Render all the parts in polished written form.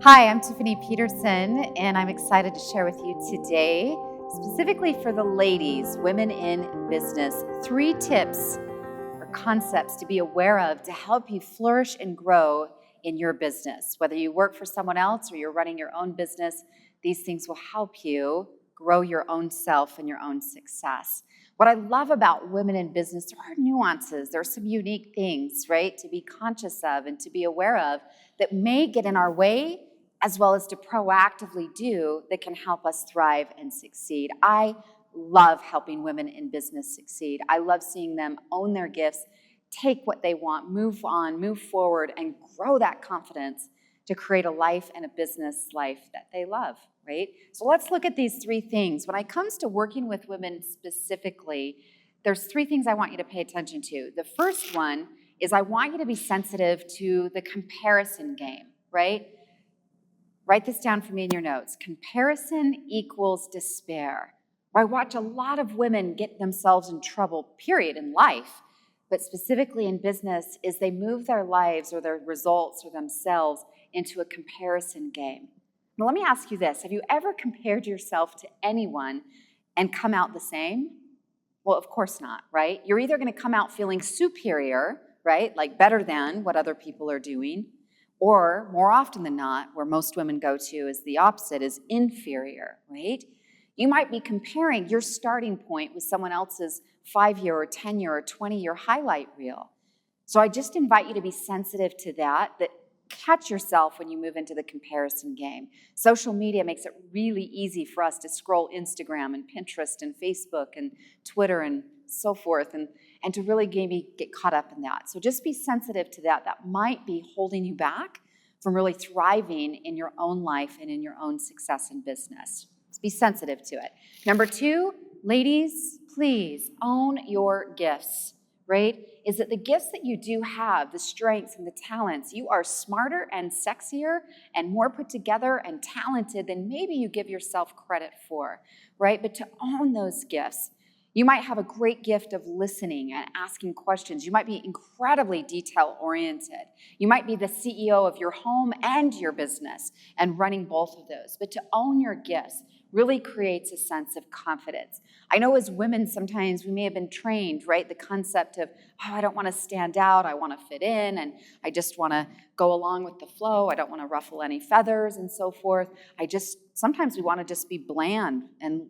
Hi, I'm Tiffany Peterson, and I'm excited to share with you today, specifically for the ladies, women in business, 3 tips or concepts to be aware of to help you flourish and grow in your business. Whether you work for someone else or you're running your own business, these things will help you grow your own self and your own success. What I love about women in business, there are nuances, there are some unique things, right, to be conscious of and to be aware of that may get in our way, as well as to proactively do that can help us thrive and succeed. I love helping women in business succeed. I love seeing them own their gifts, take what they want, move on, move forward, and grow that confidence to create a life and a business life that they love, right? So let's look at these 3 things. When it comes to working with women specifically, there's 3 things I want you to pay attention to. The first one is I want you to be sensitive to the comparison game, right? Write this down for me in your notes. Comparison equals despair. I watch a lot of women get themselves in trouble, period, in life, but specifically in business, is they move their lives or their results or themselves into a comparison game. Now, let me ask you this. Have you ever compared yourself to anyone and come out the same? Well, of course not, right? You're either going to come out feeling superior, right, like better than what other people are doing, or more often than not, where most women go to is the opposite, is inferior, right? You might be comparing your starting point with someone else's 5-year or 10-year or 20-year highlight reel. So I just invite you to be sensitive to that catch yourself when you move into the comparison game. Social media makes it really easy for us to scroll Instagram and Pinterest and Facebook and Twitter and so forth, and to really maybe get caught up in that. So just be sensitive to that. That might be holding you back from really thriving in your own life and in your own success in business. Just be sensitive to it. Number 2, ladies, please own your gifts, right? Is that the gifts that you do have, the strengths and the talents, you are smarter and sexier and more put together and talented than maybe you give yourself credit for, right? But to own those gifts, you might have a great gift of listening and asking questions. You might be incredibly detail-oriented. You might be the CEO of your home and your business and running both of those. But to own your gifts really creates a sense of confidence. I know as women, sometimes we may have been trained, right? The concept of, oh, I don't want to stand out. I want to fit in, and I just want to go along with the flow. I don't want to ruffle any feathers and so forth. Sometimes we want to just be bland and,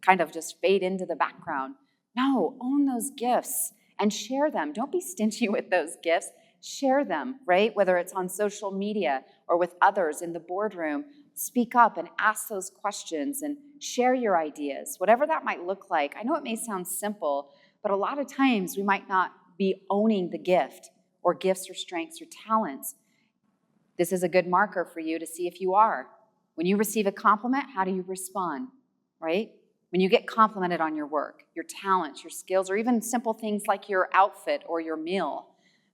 kind of just fade into the background. No, own those gifts and share them. Don't be stingy with those gifts. Share them, right? Whether it's on social media or with others in the boardroom, speak up and ask those questions and share your ideas, whatever that might look like. I know it may sound simple, but a lot of times we might not be owning the gift or gifts or strengths or talents. This is a good marker for you to see if you are. When you receive a compliment, how do you respond, right? When you get complimented on your work, your talents, your skills, or even simple things like your outfit or your meal.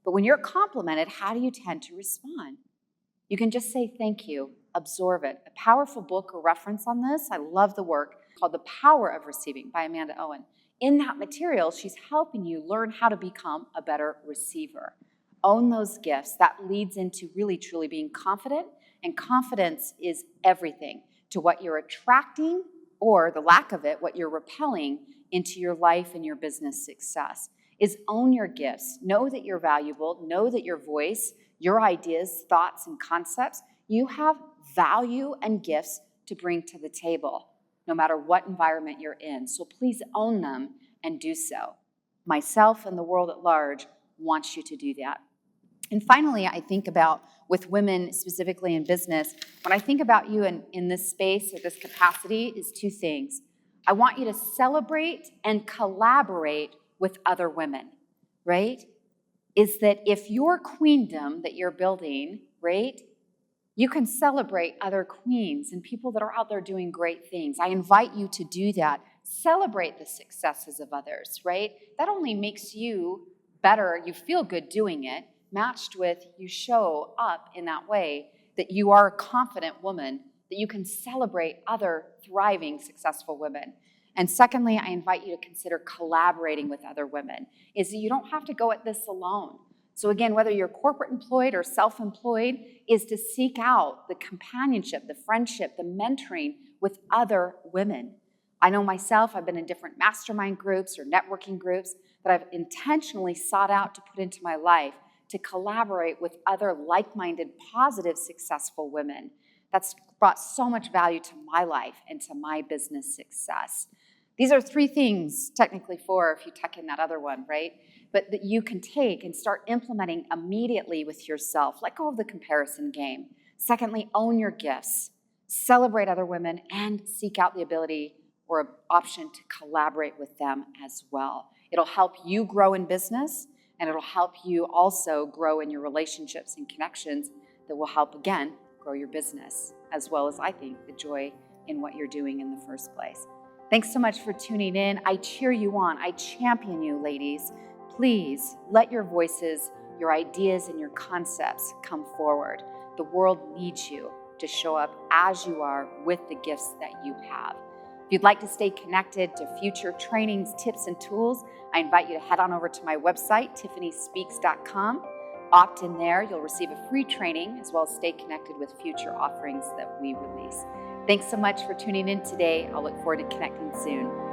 But when you're complimented, how do you tend to respond? You can just say thank you, absorb it. A powerful book or reference on this, I love the work, called The Power of Receiving by Amanda Owen. In that material, she's helping you learn how to become a better receiver. Own those gifts. That leads into really, truly being confident, and confidence is everything to what you're attracting, or the lack of it, what you're repelling into your life and your business success. Is own your gifts. Know that you're valuable. Know that your voice, your ideas, thoughts, and concepts, you have value and gifts to bring to the table, no matter what environment you're in. So please own them and do so. Myself and the world at large wants you to do that. And finally, I think about, with women specifically in business, when I think about you in this space or this capacity, is 2 things. I want you to celebrate and collaborate with other women, right? Is that if your queendom that you're building, right, you can celebrate other queens and people that are out there doing great things. I invite you to do that. Celebrate the successes of others, right? That only makes you better. You feel good doing it, matched with you show up in that way that you are a confident woman, that you can celebrate other thriving, successful women. And secondly, I invite you to consider collaborating with other women, is that you don't have to go at this alone. So again, whether you're corporate employed or self-employed, is to seek out the companionship, the friendship, the mentoring with other women. I know myself, I've been in different mastermind groups or networking groups that I've intentionally sought out to put into my life to collaborate with other like-minded, positive, successful women. That's brought so much value to my life and to my business success. These are 3 things, technically 4 if you tuck in that other one, right? But that you can take and start implementing immediately with yourself. Let go of the comparison game. Secondly, own your gifts. Celebrate other women and seek out the ability or an option to collaborate with them as well. It'll help you grow in business, and it'll help you also grow in your relationships and connections that will help, again, grow your business, as well as, I think, the joy in what you're doing in the first place. Thanks so much for tuning in. I cheer you on. I champion you, ladies. Please let your voices, your ideas, and your concepts come forward. The world needs you to show up as you are with the gifts that you have. If you'd like to stay connected to future trainings, tips, and tools, I invite you to head on over to my website, tiffanyspeaks.com. Opt in there. You'll receive a free training as well as stay connected with future offerings that we release. Thanks so much for tuning in today. I'll look forward to connecting soon.